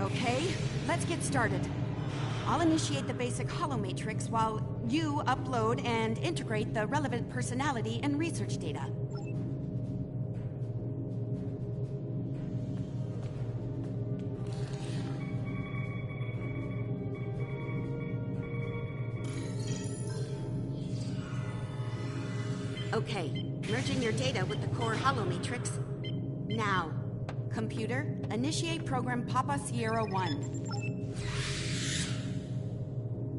Okay, let's get started. I'll initiate the basic holomatrix while you upload and integrate the relevant personality and research data. Okay, merging your data with the core holomatrix. Now, computer, initiate program Papa Sierra 1.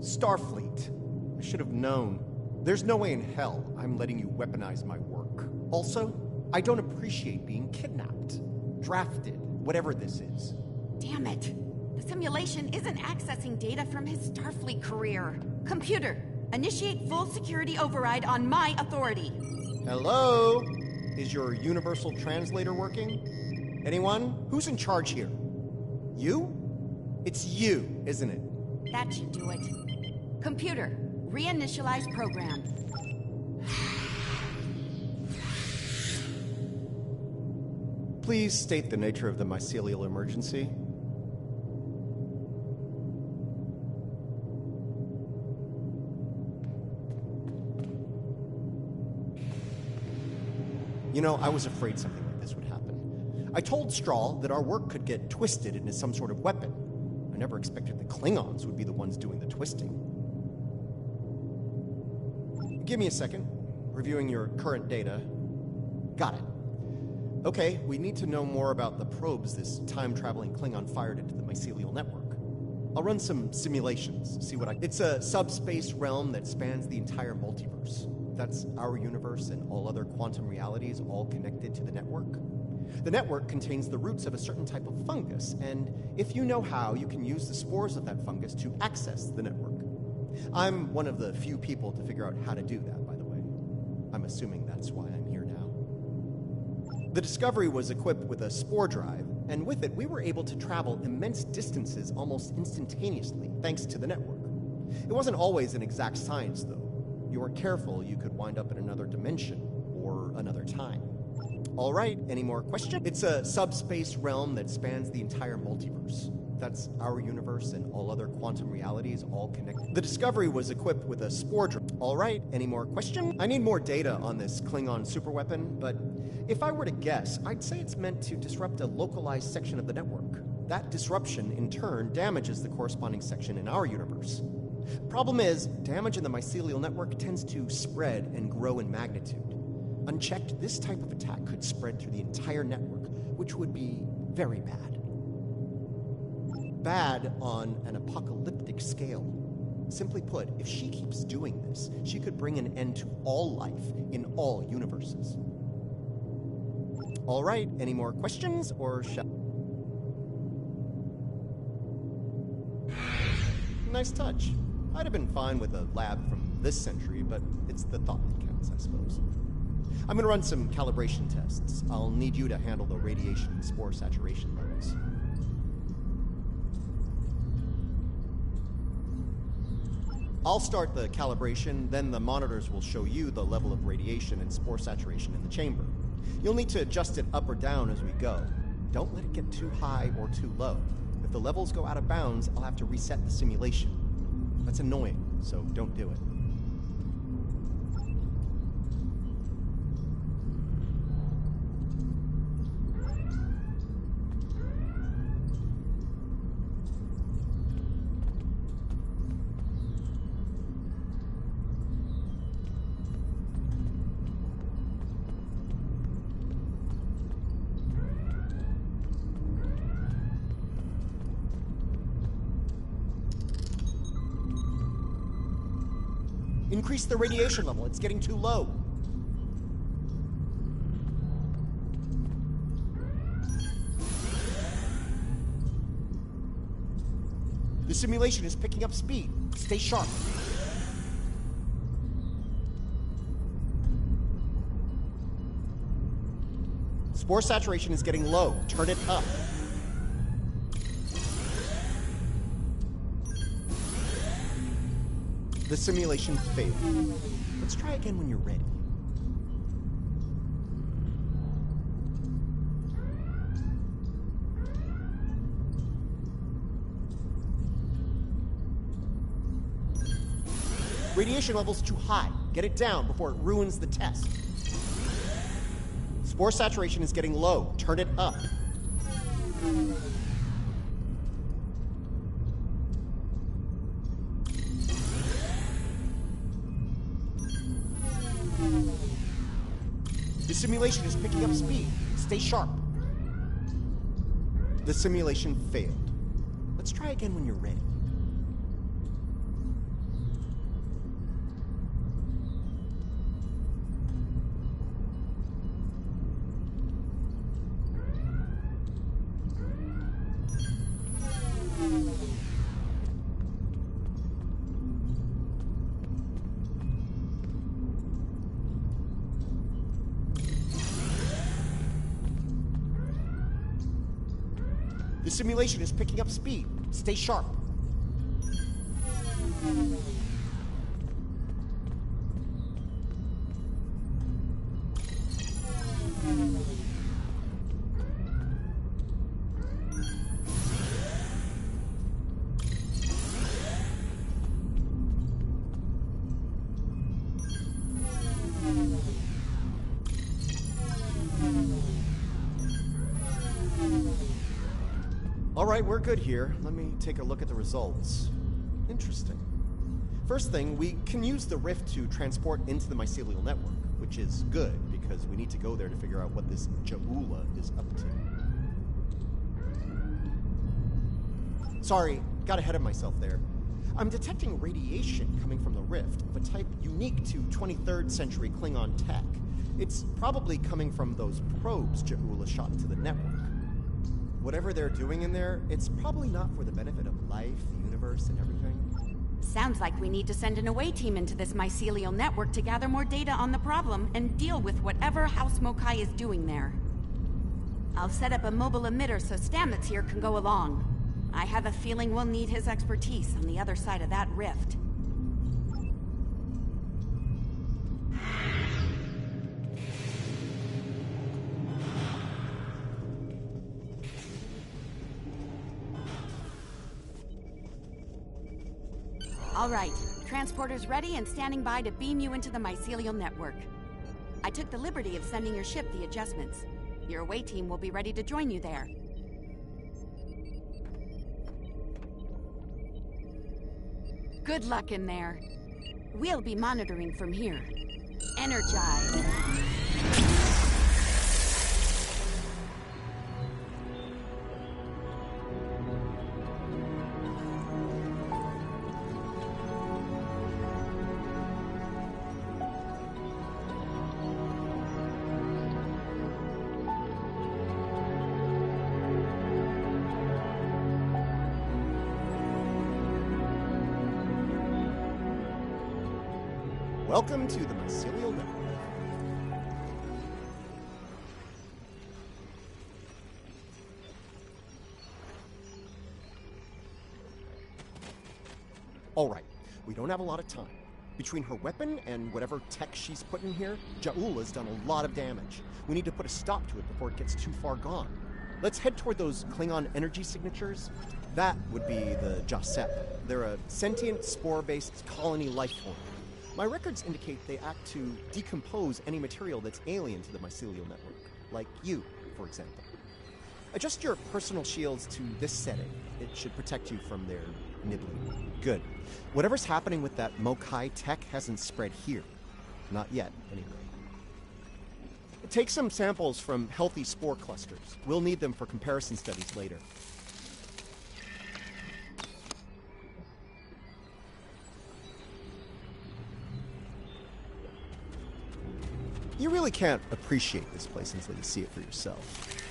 Starfleet. I should have known. There's no way in hell I'm letting you weaponize my work. Also, I don't appreciate being kidnapped, drafted, whatever this is. Damn it. The simulation isn't accessing data from his Starfleet career. Computer, initiate full security override on my authority. Hello? Is your universal translator working? Anyone? Who's in charge here? You? It's you, isn't it? That should do it. Computer, reinitialize program. Please state the nature of the mycelial emergency. You know, I was afraid something like this would happen. I told Strahl that our work could get twisted into some sort of weapon. I never expected the Klingons would be the ones doing the twisting. Give me a second. Reviewing your current data. Got it. Okay, we need to know more about the probes this time-traveling Klingon fired into the mycelial network. I'll run some simulations, see what I... It's a subspace realm that spans the entire multiverse. That's our universe and all other quantum realities all connected to the network. The network contains the roots of a certain type of fungus, and if you know how, you can use the spores of that fungus to access the network. I'm one of the few people to figure out how to do that, by the way. I'm assuming that's why I'm here now. The Discovery was equipped with a spore drive, and with it, we were able to travel immense distances almost instantaneously, thanks to the network. It wasn't always an exact science, though. You weren't careful, you could wind up in another dimension or another time. All right, any more questions? It's a subspace realm that spans the entire multiverse. That's our universe and all other quantum realities all connected. The Discovery was equipped with a spore drive. All right, any more questions? I need more data on this Klingon superweapon, but if I were to guess, I'd say it's meant to disrupt a localized section of the network. That disruption, in turn, damages the corresponding section in our universe. Problem is, damage in the mycelial network tends to spread and grow in magnitude. Unchecked, this type of attack could spread through the entire network, which would be very bad. Bad on an apocalyptic scale. Simply put, if she keeps doing this, she could bring an end to all life in all universes. All right, any more questions, or shall... Nice touch. I'd have been fine with a lab from this century, but it's the thought that counts, I suppose. I'm going to run some calibration tests. I'll need you to handle the radiation and spore saturation levels. I'll start the calibration, then the monitors will show you the level of radiation and spore saturation in the chamber. You'll need to adjust it up or down as we go. Don't let it get too high or too low. If the levels go out of bounds, I'll have to reset the simulation. That's annoying, so don't do it. Increase the radiation level. It's getting too low. The simulation is picking up speed. Stay sharp. Spore saturation is getting low. Turn it up. The simulation failed. Let's try again when you're ready. Radiation level's too high. Get it down before it ruins the test. Spore saturation is getting low. Turn it up. The simulation is picking up speed. Stay sharp. The simulation failed. Let's try again when you're ready. The simulation is picking up speed. Stay sharp. All right, we're good here. Let me take a look at the results. Interesting. First thing, we can use the rift to transport into the mycelial network, which is good because we need to go there to figure out what this Jaula is up to. Sorry, got ahead of myself there. I'm detecting radiation coming from the rift of a type unique to 23rd century Klingon tech. It's probably coming from those probes Jaula shot into the network. Whatever they're doing in there, it's probably not for the benefit of life, the universe, and everything. Sounds like we need to send an away team into this mycelial network to gather more data on the problem and deal with whatever House Mokai is doing there. I'll set up a mobile emitter so Stamets here can go along. I have a feeling we'll need his expertise on the other side of that rift. All right, transporter's ready and standing by to beam you into the mycelial network. I took the liberty of sending your ship the adjustments. Your away team will be ready to join you there. Good luck in there. We'll be monitoring from here. Energize. Welcome to the mycelial network. All right, we don't have a lot of time. Between her weapon and whatever tech she's put in here, Jaula's done a lot of damage. We need to put a stop to it before it gets too far gone. Let's head toward those Klingon energy signatures. That would be the Jasep. They're a sentient, spore-based colony life form. My records indicate they act to decompose any material that's alien to the mycelial network, like you, for example. Adjust your personal shields to this setting. It should protect you from their nibbling. Good. Whatever's happening with that Mokai tech hasn't spread here. Not yet, anyway. Take some samples from healthy spore clusters. We'll need them for comparison studies later. You really can't appreciate this place until you see it for yourself.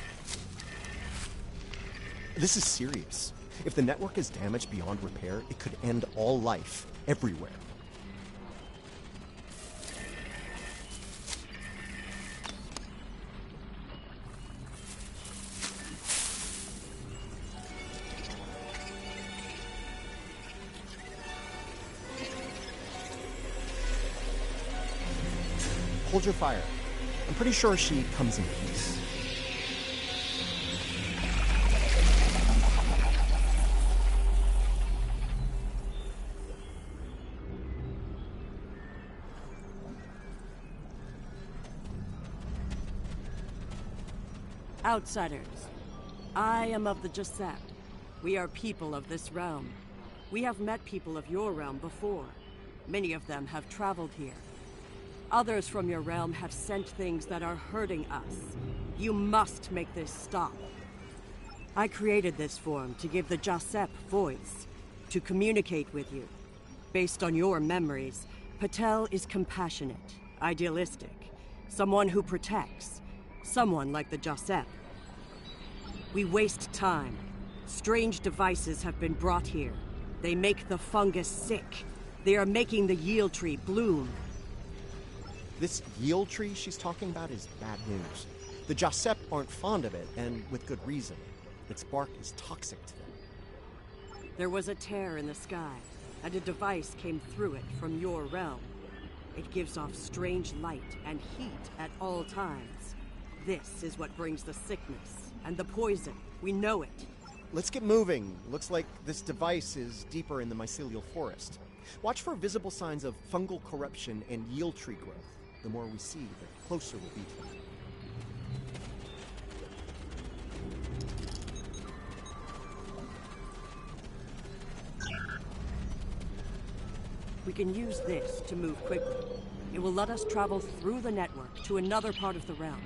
This is serious. If the network is damaged beyond repair, it could end all life, everywhere. Hold your fire. I'm pretty sure she comes in peace. Outsiders. I am of the Giuseppe. We are people of this realm. We have met people of your realm before. Many of them have traveled here. Others from your realm have sent things that are hurting us. You must make this stop. I created this form to give the Giuseppe voice, to communicate with you. Based on your memories, Patel is compassionate, idealistic, someone who protects, someone like the Giuseppe. We waste time. Strange devices have been brought here. They make the fungus sick. They are making the yield tree bloom. This yield tree she's talking about is bad news. The Giuseppe aren't fond of it, and with good reason. Its bark is toxic to them. There was a tear in the sky, and a device came through it from your realm. It gives off strange light and heat at all times. This is what brings the sickness and the poison. We know it. Let's get moving. Looks like this device is deeper in the mycelial forest. Watch for visible signs of fungal corruption and yield tree growth. The more we see, the closer we'll be to it. We can use this to move quickly. It will let us travel through the network to another part of the realm.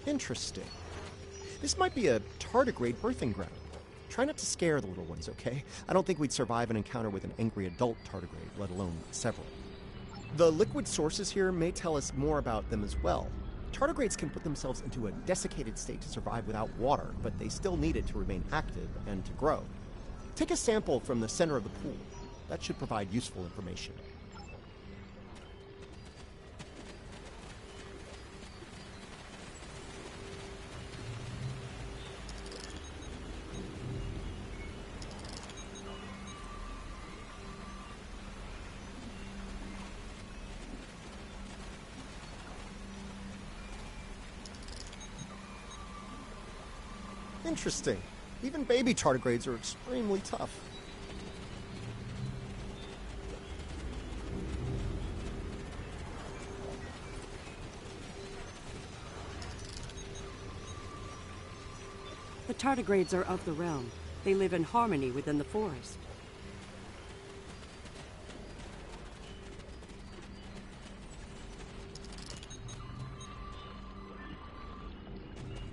Interesting. This might be a tardigrade birthing ground. Try not to scare the little ones, okay? I don't think we'd survive an encounter with an angry adult tardigrade, let alone several. The liquid sources here may tell us more about them as well. Tardigrades can put themselves into a desiccated state to survive without water, but they still need it to remain active and to grow. Take a sample from the center of the pool. That should provide useful information. Interesting. Even baby tardigrades are extremely tough. The tardigrades are of the realm. They live in harmony within the forest.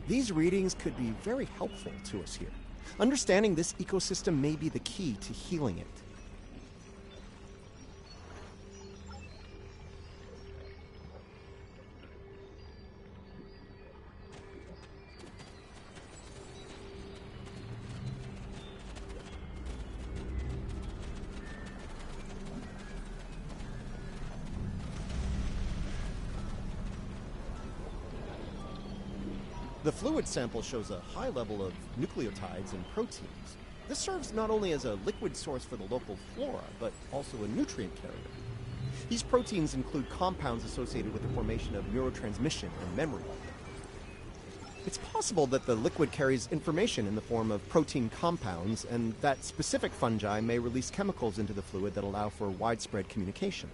These readings could be very helpful to us here. Understanding this ecosystem may be the key to healing it. The fluid sample shows a high level of nucleotides and proteins. This serves not only as a liquid source for the local flora, but also a nutrient carrier. These proteins include compounds associated with the formation of neurotransmission and memory. It's possible that the liquid carries information in the form of protein compounds, and that specific fungi may release chemicals into the fluid that allow for widespread communication.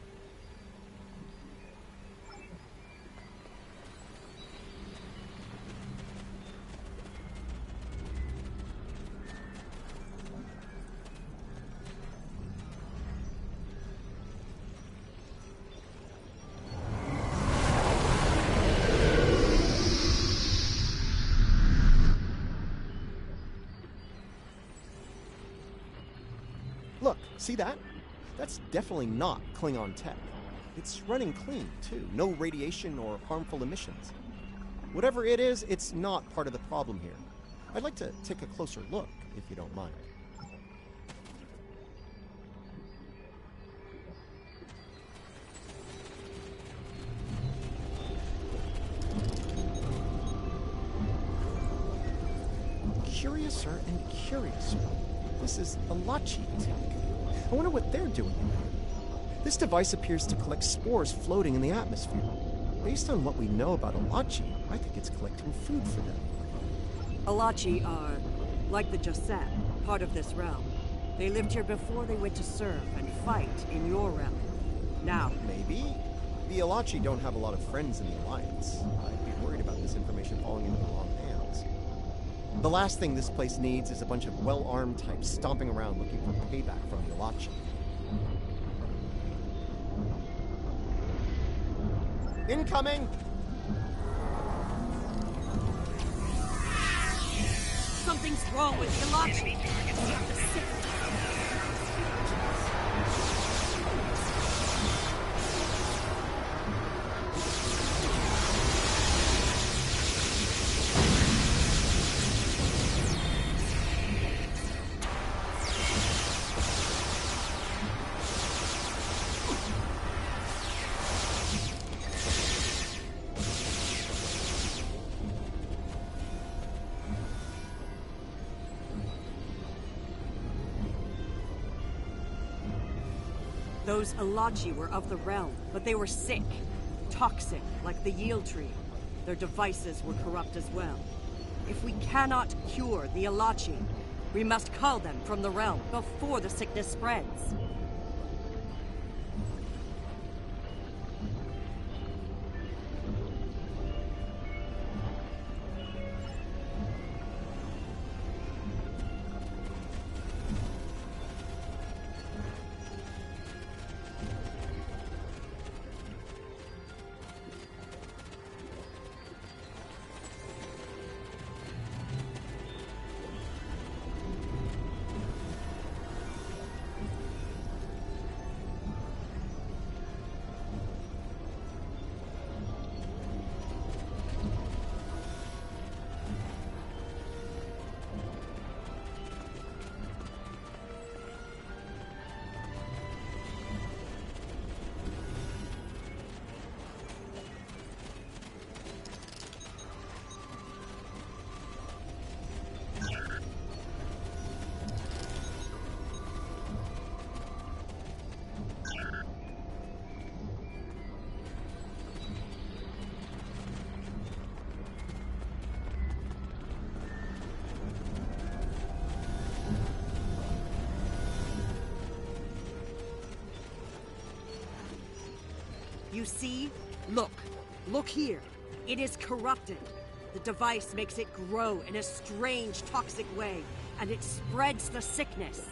Look, see that? That's definitely not Klingon tech. It's running clean, too. No radiation or harmful emissions. Whatever it is, it's not part of the problem here. I'd like to take a closer look, if you don't mind. Curiouser and curiouser. This is a Lachi tech. I wonder what they're doing in here. This device appears to collect spores floating in the atmosphere. based on what we know about Alachi, I think it's collecting food for them. Alachi are, like the Josette, part of this realm. They lived here before they went to serve and fight in your realm. Now... Maybe? The Alachi don't have a lot of friends in the Alliance. I'd be worried about this information falling into the wrong hands. The last thing this place needs is a bunch of well-armed types stomping around looking for payback from the Alachi. Incoming! Something's wrong with the Alachi! We have to sit. Those Alachi were of the realm, but they were sick. Toxic, like the yield tree. Their devices were corrupt as well. If we cannot cure the Alachi, we must cull them from the realm before the sickness spreads. You see? Look. Look here. It is corrupted. The device makes it grow in a strange, toxic way, and it spreads the sickness.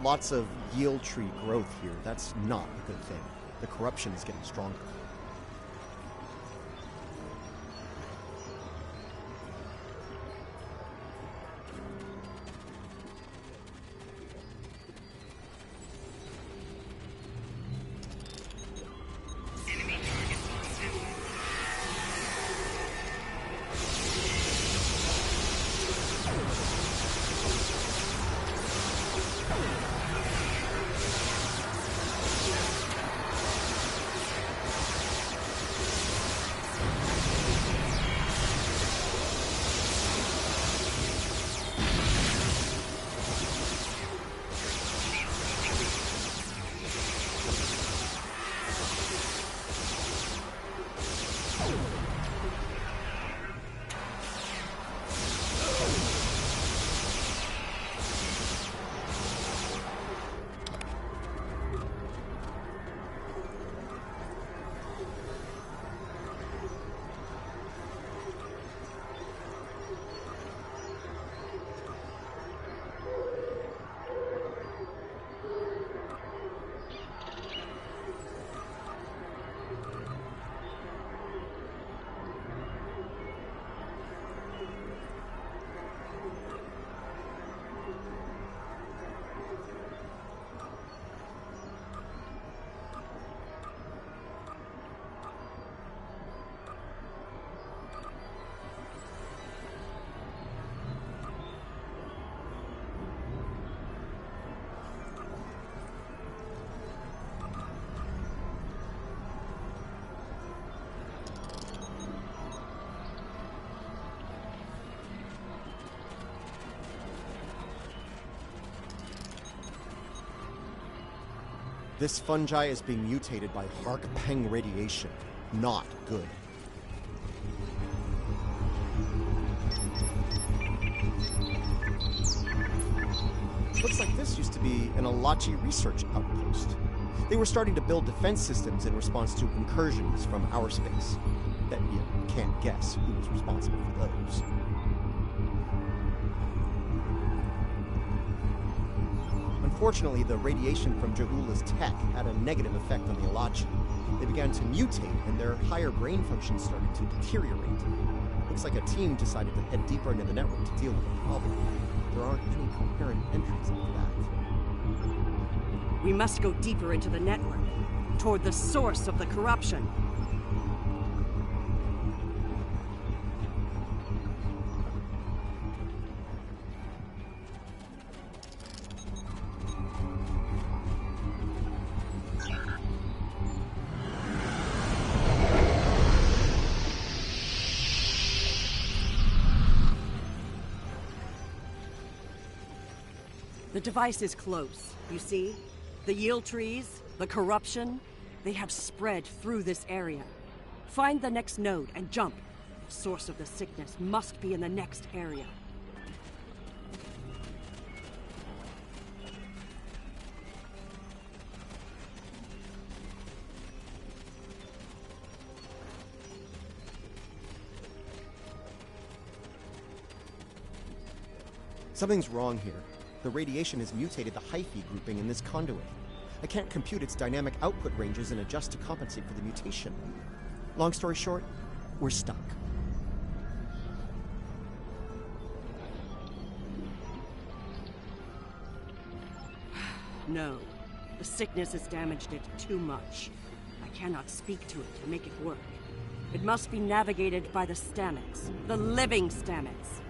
Lots of yield tree growth here. That's not a good thing. The corruption is getting stronger. This fungi is being mutated by Hark-Peng radiation. Not good. Looks like this used to be an Alachi research outpost. They were starting to build defense systems in response to incursions from our space. Bet you can't guess who was responsible for those. Unfortunately, the radiation from Jahula's tech had a negative effect on the Alachi. They began to mutate, and their higher brain functions started to deteriorate. Looks like a team decided to head deeper into the network to deal with the problem. There aren't any coherent entries into that. We must go deeper into the network, toward the source of the corruption. The device is close, you see? The yield trees, the corruption, they have spread through this area. Find the next node and jump. The source of the sickness must be in the next area. Something's wrong here. The radiation has mutated the hyphae grouping in this conduit. I can't compute its dynamic output ranges and adjust to compensate for the mutation. Long story short, we're stuck. No. The sickness has damaged it too much. I cannot speak to it and make it work. It must be navigated by the stamets. The living stamets.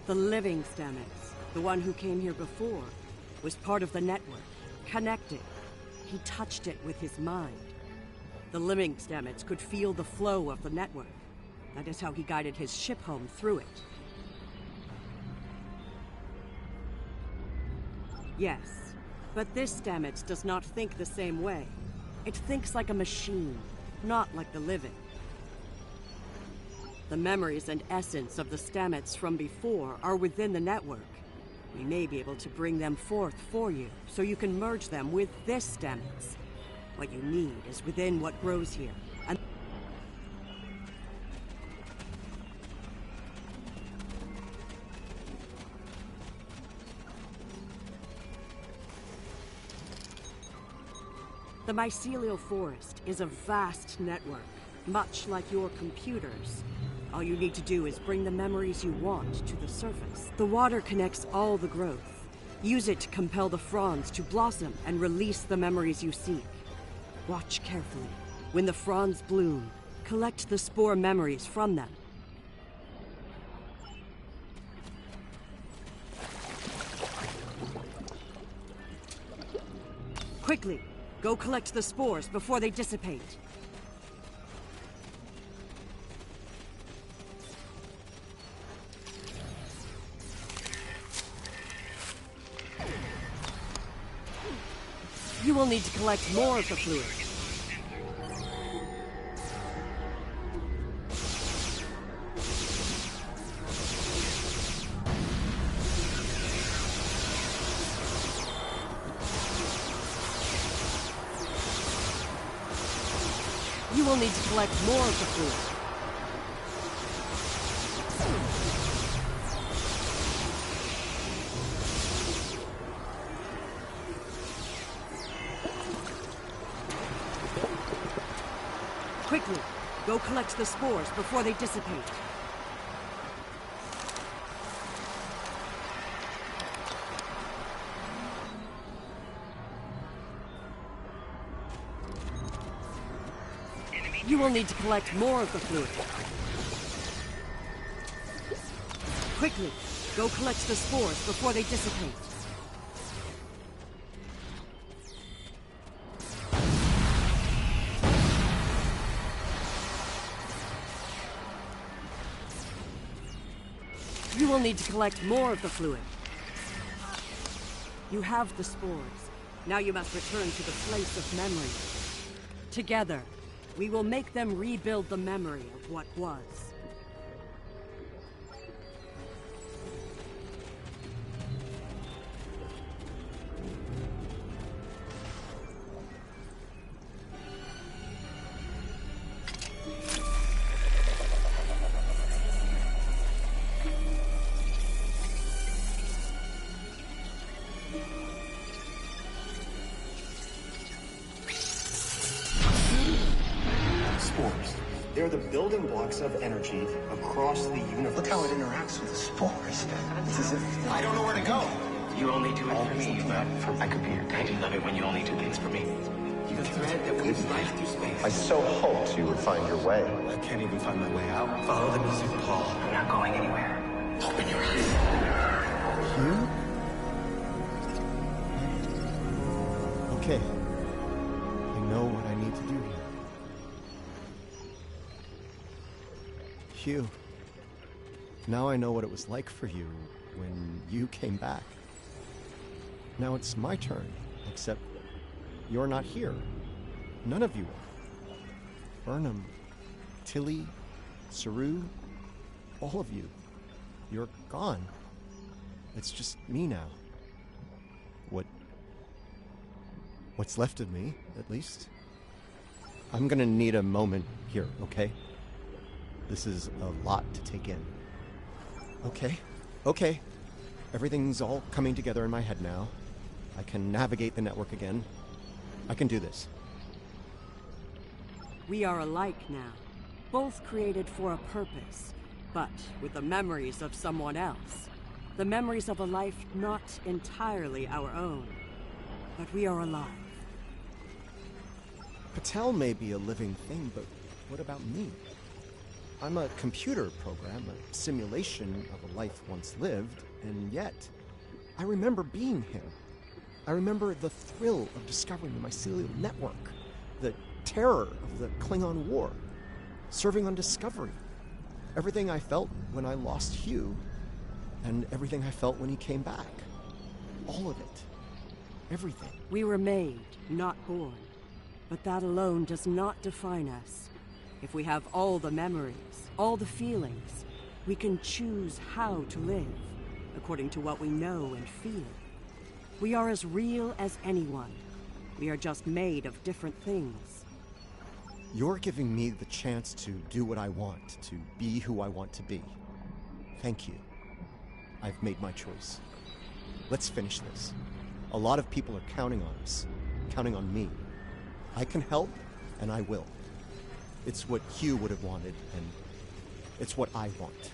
The living stamets, the one who came here before, was part of the network, connected. He touched it with his mind. The living stamets could feel the flow of the network. That is how he guided his ship home through it. Yes, but this stamets does not think the same way. It thinks like a machine, not like the living. The memories and essence of the stamets from before are within the network. We may be able to bring them forth for you, so you can merge them with this stamets. What you need is within what grows here. And the mycelial forest is a vast network, much like your computers. All you need to do is bring the memories you want to the surface. The water connects all the growth. Use it to compel the fronds to blossom and release the memories you seek. Watch carefully. When the fronds bloom, collect the spore memories from them. Quickly, go collect the spores before they dissipate. You will need to collect more of the fluid. You will need to collect more of the fluid. Quickly, go collect the spores before they dissipate. You will need to collect more of the fluid. Quickly, go collect the spores before they dissipate. You will need to collect more of the fluid. You have the spores. Now you must return to the place of memory. Together, we will make them rebuild the memory of what was. Spores. They're the building blocks of energy across the universe. Look how it interacts with the spores. It's as if I don't know where to go. you only do it for me, but I could be your dad. You love it when you only do things for me. You're the thread that weaves life through space. I so hoped you would find your way. I can't even find my way out. Follow the music, Paul. I'm not going anywhere. Open your eyes. Hugh? Okay. I know what I need to do here. Hugh. Now I know what it was like for you when you came back. Now it's my turn, except you're not here. None of you are. Burnham, Tilly, Saru, all of you. You're gone. It's just me now. What's left of me, at least. I'm gonna need a moment here, okay? This is a lot to take in. Okay. Everything's all coming together in my head now. I can navigate the network again. I can do this. We are alike now, both created for a purpose, but with the memories of someone else. The memories of a life not entirely our own. But we are alive. Patel may be a living thing, but what about me? I'm a computer program, a simulation of a life once lived, and yet, I remember being him. I remember the thrill of discovering the mycelial network, the terror of the Klingon War, serving on Discovery, everything I felt when I lost Hugh, and everything I felt when he came back. All of it. Everything. We were made, not born. But that alone does not define us. If we have all the memories, all the feelings, we can choose how to live, according to what we know and feel. We are as real as anyone. We are just made of different things. You're giving me the chance to do what I want, to be who I want to be. Thank you. I've made my choice. Let's finish this. A lot of people are counting on us, counting on me. I can help, and I will. It's what Hugh would have wanted, and it's what I want.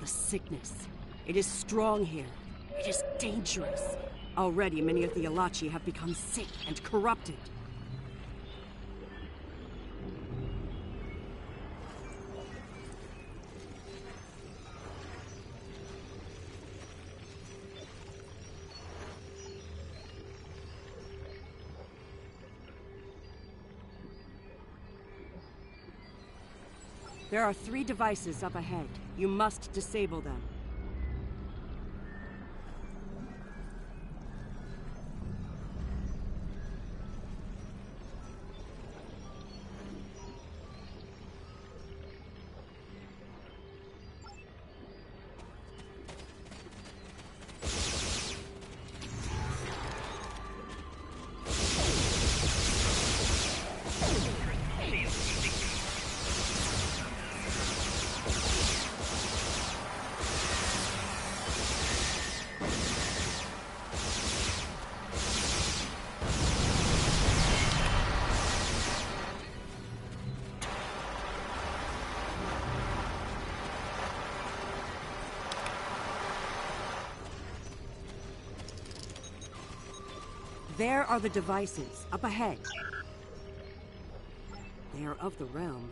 Sickness. It is strong here. It is dangerous. Already many of the Alachi have become sick and corrupted. There are 3 devices up ahead. You must disable them. There are the devices, up ahead. They are of the realm,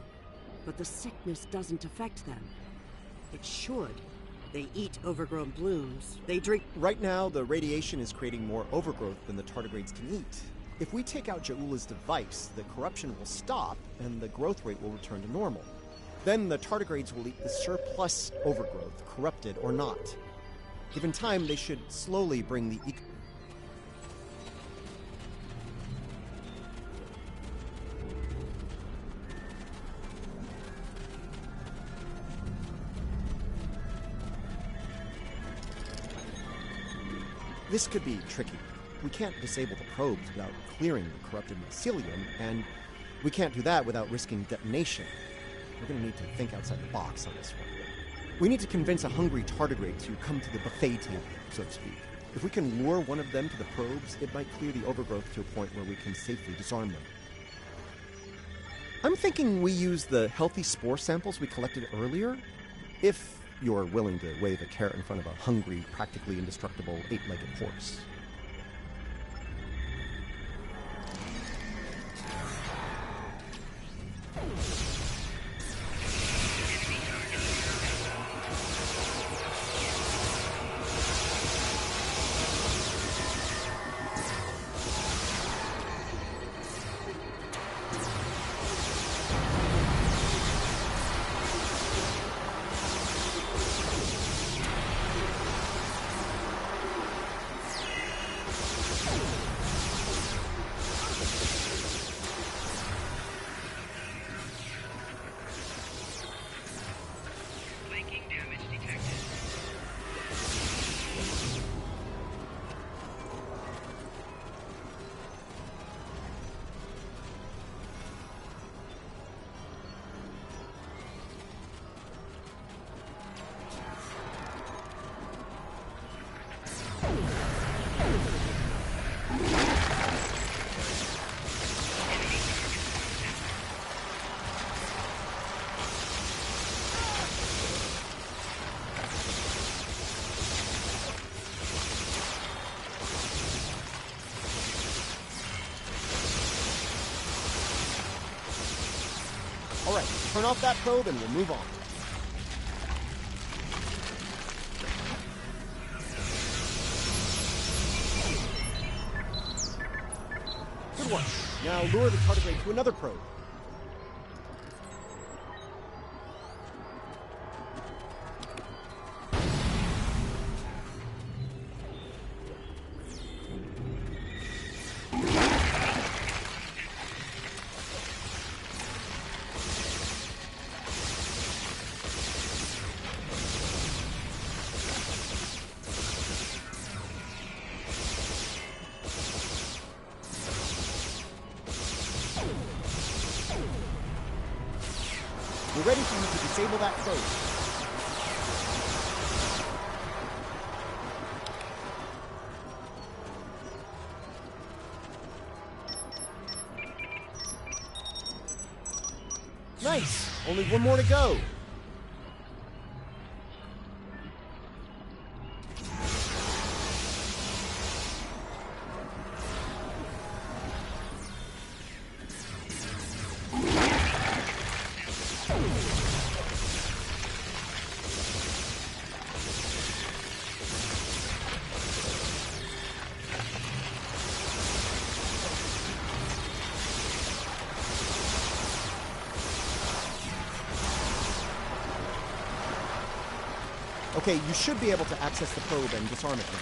but the sickness doesn't affect them. It should. They eat overgrown blooms. They drink... Right now, the radiation is creating more overgrowth than the tardigrades can eat. If we take out Jaula's device, the corruption will stop, and the growth rate will return to normal. Then the tardigrades will eat the surplus overgrowth, corrupted or not. Given time, they should slowly bring the This could be tricky. We can't disable the probes without clearing the corrupted mycelium, and we can't do that without risking detonation. We're going to need to think outside the box on this one. We need to convince a hungry tardigrade to come to the buffet table, so to speak. If we can lure one of them to the probes, it might clear the overgrowth to a point where we can safely disarm them. I'm thinking we use the healthy spore samples we collected earlier, if you're willing to wave a carrot in front of a hungry, practically indestructible, eight-legged horse. All right, turn off that probe and we'll move on. Good one. Now lure the tardigrade to another probe. We're ready for you to disable that probe. Nice! Only one more to go. Okay, you should be able to access the probe and disarm it now.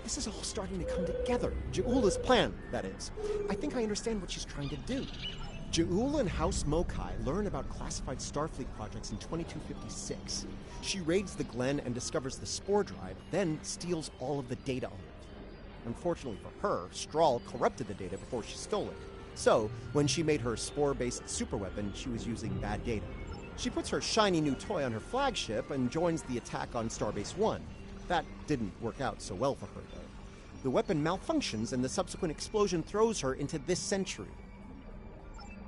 This is all starting to come together. Ja'ula's plan, that is. I think I understand what she's trying to do. Ja'ula and House Mokai learn about classified Starfleet projects in 2256. She raids the Glen and discovers the spore drive, then steals all of the data on it. Unfortunately for her, Strahl corrupted the data before she stole it. So, when she made her spore-based superweapon, she was using bad data. She puts her shiny new toy on her flagship and joins the attack on Starbase 1. That didn't work out so well for her, though. The weapon malfunctions and the subsequent explosion throws her into this century.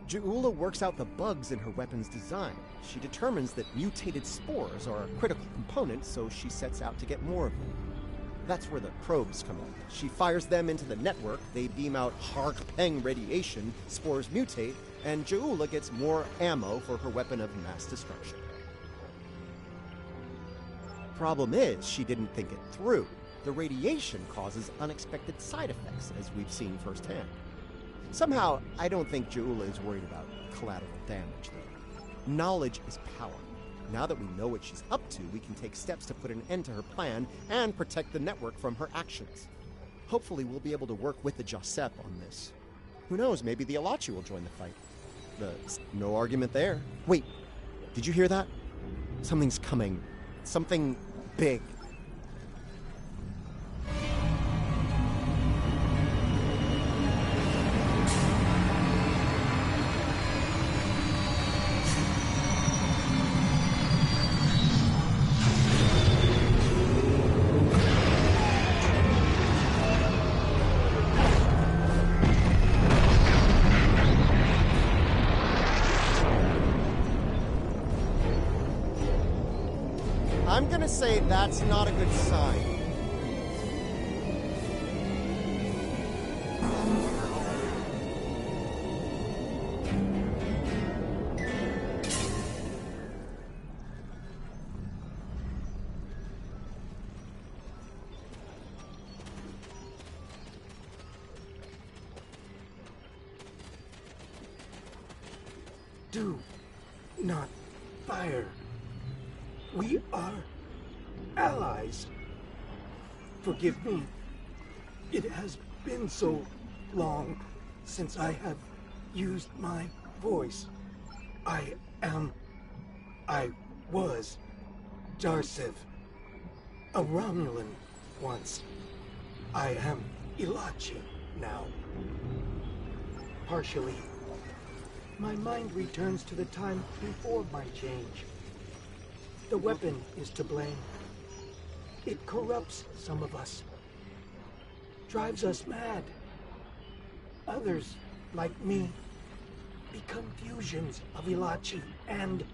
Ja'ula works out the bugs in her weapon's design. She determines that mutated spores are a critical component, so she sets out to get more of them. That's where the probes come in. She fires them into the network, they beam out Hark-Peng radiation, spores mutate, and Ja'ula gets more ammo for her weapon of mass destruction. Problem is, she didn't think it through. The radiation causes unexpected side effects, as we've seen firsthand. Somehow, I don't think Ja'ula is worried about collateral damage, though. Knowledge is power. Now that we know what she's up to, we can take steps to put an end to her plan and protect the network from her actions. Hopefully, we'll be able to work with the Josep on this. Who knows, maybe the Alachi will join the fight. No argument there. Wait, did you hear that? Something's coming. Something big. I'm gonna say that's not a good sign. Do not fire. We are allies. Forgive me. It has been so long since I have used my voice. I was Jarsev, a Romulan once. I am Ilachi now. Partially. My mind returns to the time before my change. The weapon is to blame. It corrupts some of us. Drives us mad. Others, like me, become fusions of Ilachi and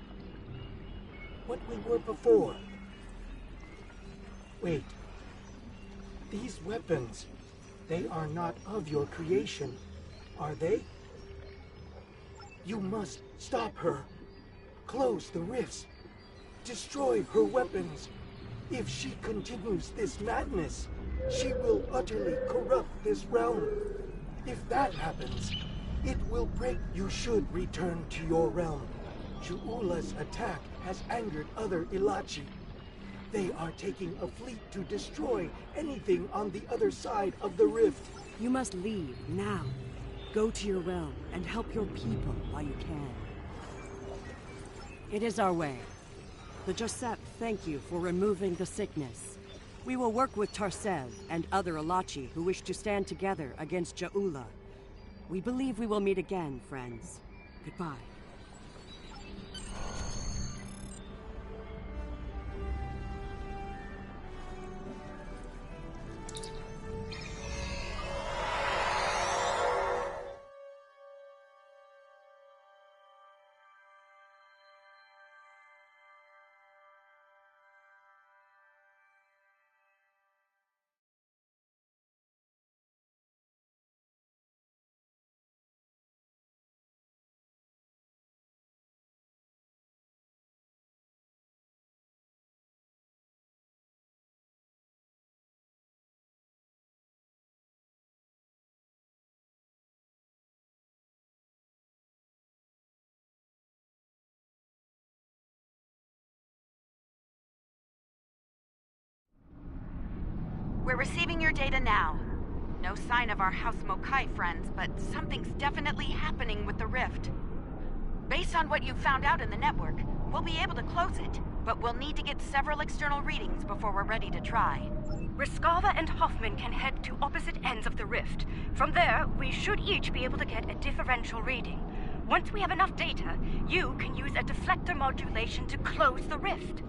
what we were before. Wait. These weapons, they are not of your creation, are they? You must stop her. Close the rifts. Destroy her weapons. If she continues this madness, she will utterly corrupt this realm. If that happens, it will break. You should return to your realm. Ja'ula's attack has angered other Ilachi. They are taking a fleet to destroy anything on the other side of the rift. You must leave now. Go to your realm and help your people while you can. It is our way. The Josep thank you for removing the sickness. We will work with Tarsev and other Alachi who wish to stand together against Ja'ula. We believe we will meet again, friends. Goodbye. We're receiving your data now. No sign of our House Mokai friends, but something's definitely happening with the rift. Based on what you've found out in the network, we'll be able to close it, but we'll need to get several external readings before we're ready to try. Riskava and Hoffman can head to opposite ends of the rift. From there, we should each be able to get a differential reading. Once we have enough data, you can use a deflector modulation to close the rift.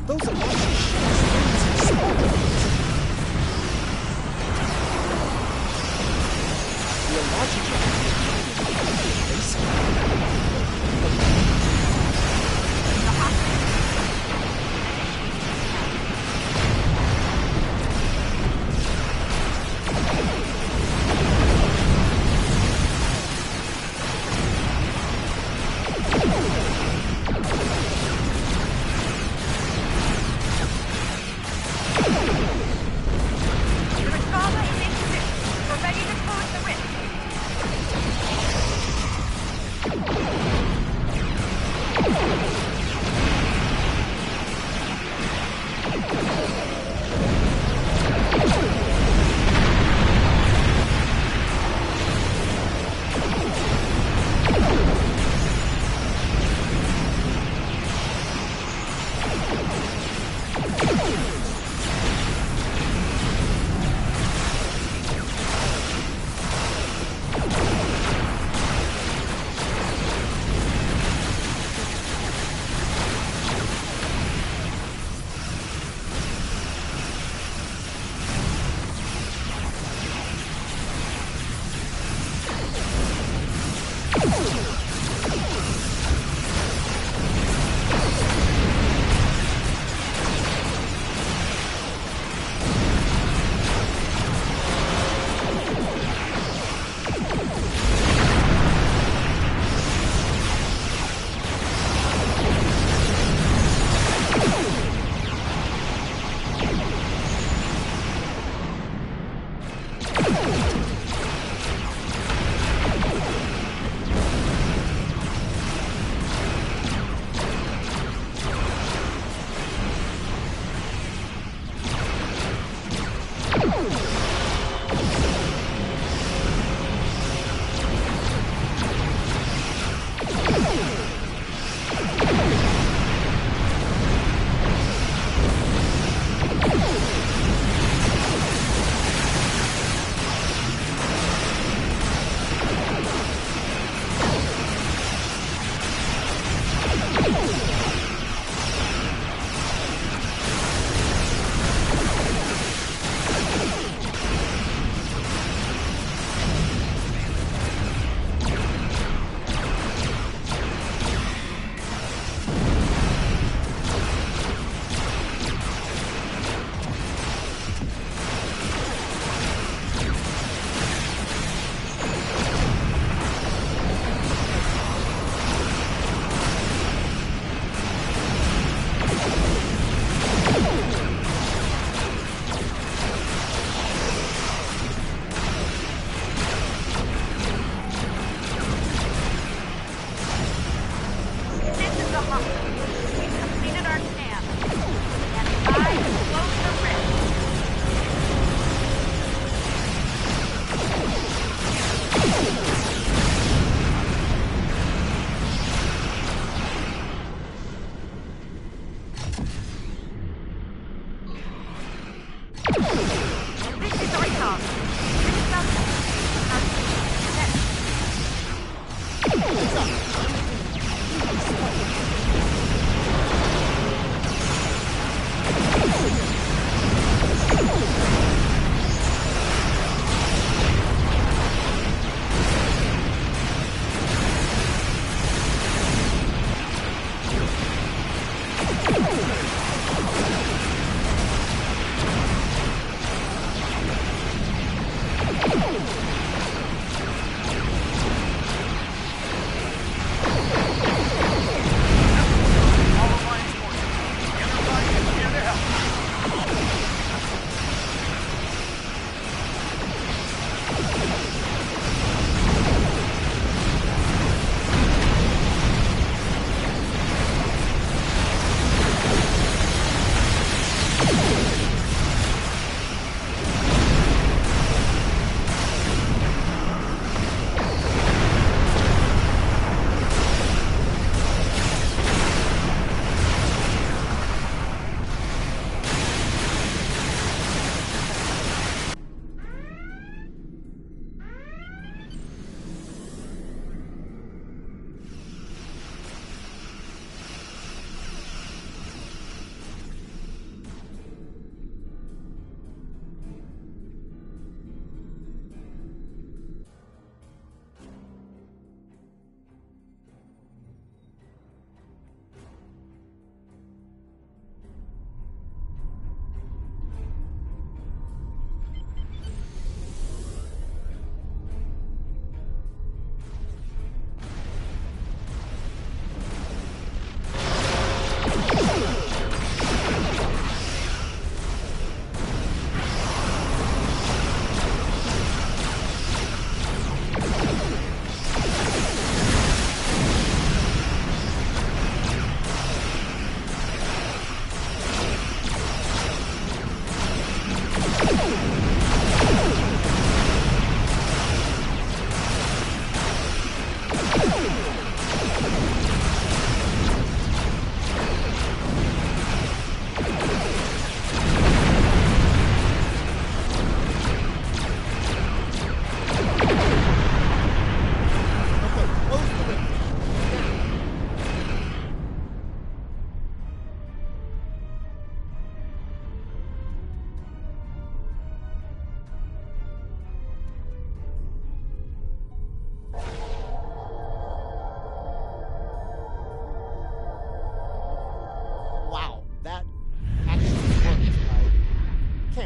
Those are the illogical.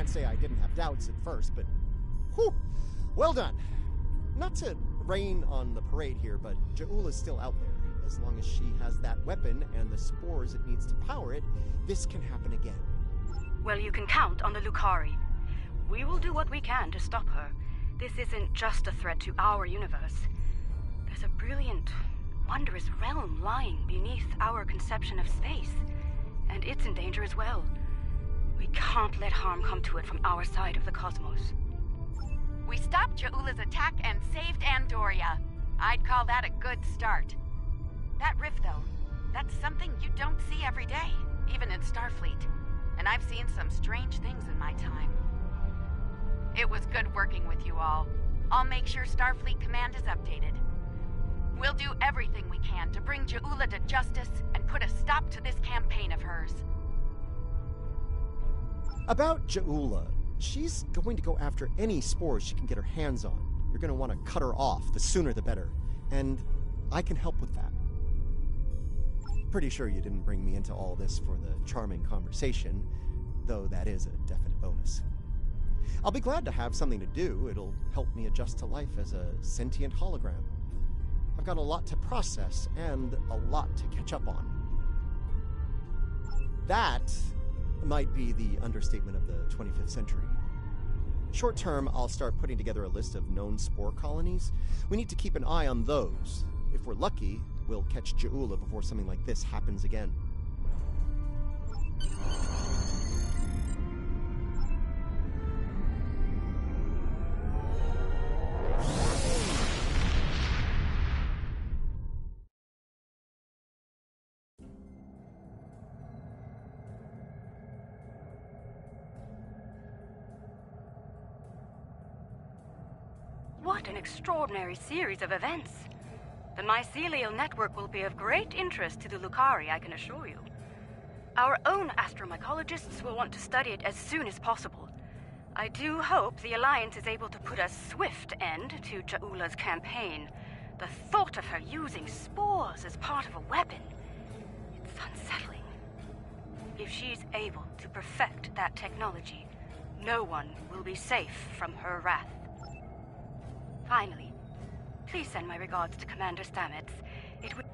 can't say I didn't have doubts at first, but whew, well done. Not to rain on the parade here, but Ja'ula's still out there. As long as she has that weapon and the spores it needs to power it, this can happen again. Well, you can count on the Lucari. We will do what we can to stop her. This isn't just a threat to our universe. There's a brilliant, wondrous realm lying beneath our conception of space. And it's in danger as well. We can't let harm come to it from our side of the cosmos. We stopped Ja'ula's attack and saved Andoria. I'd call that a good start. That rift, though, that's something you don't see every day, even in Starfleet. And I've seen some strange things in my time. It was good working with you all. I'll make sure Starfleet Command is updated. We'll do everything we can to bring Ja'ula to justice and put a stop to this campaign of hers. About Ja'ula, she's going to go after any spores she can get her hands on. You're going to want to cut her off, the sooner the better. And I can help with that. Pretty sure you didn't bring me into all this for the charming conversation, though that is a definite bonus. I'll be glad to have something to do. It'll help me adjust to life as a sentient hologram. I've got a lot to process and a lot to catch up on. That might be the understatement of the 25th century. Short term, I'll start putting together a list of known spore colonies. We need to keep an eye on those. If we're lucky, we'll catch Ja'ula before something like this happens again. What an extraordinary series of events. The mycelial network will be of great interest to the Lucari, I can assure you. Our own astromycologists will want to study it as soon as possible. I do hope the Alliance is able to put a swift end to Ja'ula's campaign. The thought of her using spores as part of a weapon, it's unsettling. If she's able to perfect that technology, no one will be safe from her wrath. Finally, please send my regards to Commander Stamets. It would